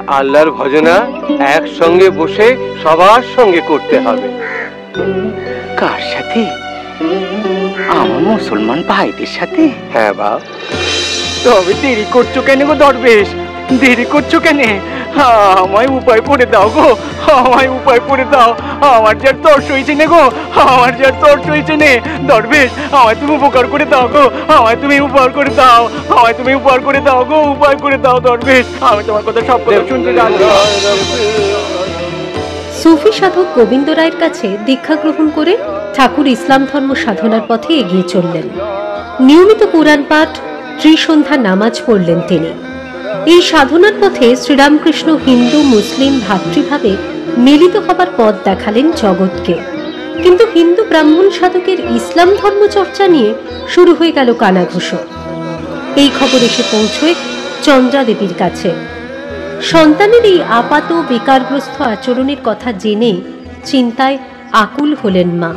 আল্লাহর ভজনা একসঙ্গে বসে সবার সঙ্গে করতে হবে। কার সাথে? আমার মুসলমান ভাইদের সাথে। হ্যাঁ বাপ। তবে দেরি করছো কেন গো দরবেশ? দেরি করছো কেন? আমায় উপায় করে দাও গো, আমায় উপায় করে দাও। আমার যার তর্স হয়েছে নে গো, আমার যার তর্স হয়েছে নে। দরবেশ, আমায় তুমি উপকার করে দাও গো, আমায় তুমি উপকার করে দাও, আমায় তুমি উপকার করে দাও গো, উপায় করে দাও দরবেশ। আমি তোমার কথা সব কথা শুনতে জানি। সুফি সাধক গোবিন্দ রায়ের কাছে দীক্ষা গ্রহণ করে ঠাকুর ইসলাম ধর্ম সাধনার পথে এগিয়ে চললেন। নিয়মিত কোরআন পাঠ, ত্রিসন্ধ্যা নামাজ পড়লেন তিনি। এই সাধনার পথে শ্রীরামকৃষ্ণ হিন্দু মুসলিম ভাতৃভাবে মিলিত হবার পথ দেখালেন জগৎকে। কিন্তু হিন্দু ব্রাহ্মণ সাধকের ইসলাম ধর্ম চর্চা নিয়ে শুরু হয়ে গেল কানাঘুষো। এই খবর এসে পৌঁছয় চন্দ্রা দেবীর কাছে। সন্তানের এই আপাত বেকারগ্রস্ত আচরণের কথা জেনে চিন্তায় আকুল হলেন মা।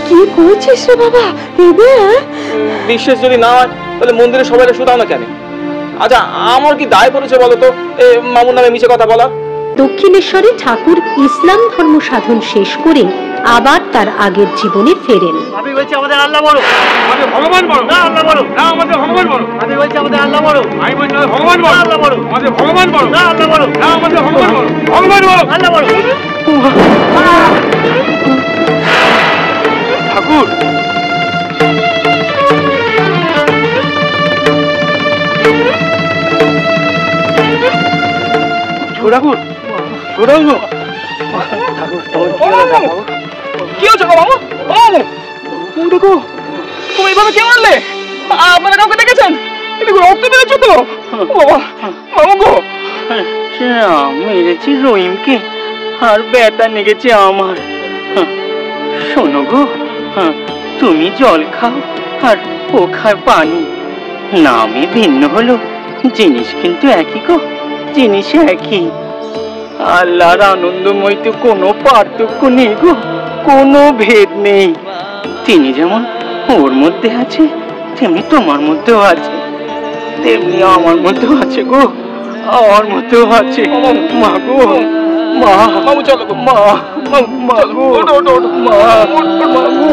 কি করছিস রে বাবা? বিশ্বাস যদি না হয় তাহলে মন্দিরে সবাই শুধাও না কেন? আচ্ছা, আমার কি দায় পড়েছে বলতো মামুর নামে মিছে কথা বলা? দক্ষিণেশ্বরে ঠাকুর ইসলাম ধর্ম সাধন শেষ করে আবার তার আগের জীবনে ফেরেন। আমি বলছি আমাদের আল্লাহ বড়, আমাদের ভগবান বড়। না আল্লাহ বড়, না আমাদের ভগবান বড়। আমি বলছি আমাদের আল্লাহ বড়, আমি বলছি আমাদের ভগবান বড়। আল্লাহ বড়, আমাদের ভগবান বড়। না আল্লাহ বড়, না আমাদের ভগবান বড়। ভগবান বড়, আল্লাহ বড়। ঠাকুর, ঠাকুর, কি হচ্ছে গো মামু? দেখো তুমি এইভাবে কে মারলে? আপনারা কাউকে দেখেছেন? এটা রক্ত বেরোচ্ছে তো। বাবা, মামু গো, মেরেছি রহিমকে আর ব্যথা লেগেছে আমার। শোনো গো, তুমি জল খাও আর ও খায় পানি। নামে ভিন্ন হলো, জিনিস কিন্তু একই গো, জিনিস একই। আল্লাহর আনন্দময় তো কোনো পার্থক্য নেই গো, কোনো ভেদ নেই। তিনি যেমন ওর মধ্যে আছে তেমনি তোমার মধ্যেও আছে, তেমনি আমার মধ্যেও আছে গো, আমার মধ্যেও আছে। মা গো, মা, মামু চলো গো, মা, মা গো, মা, মা গো।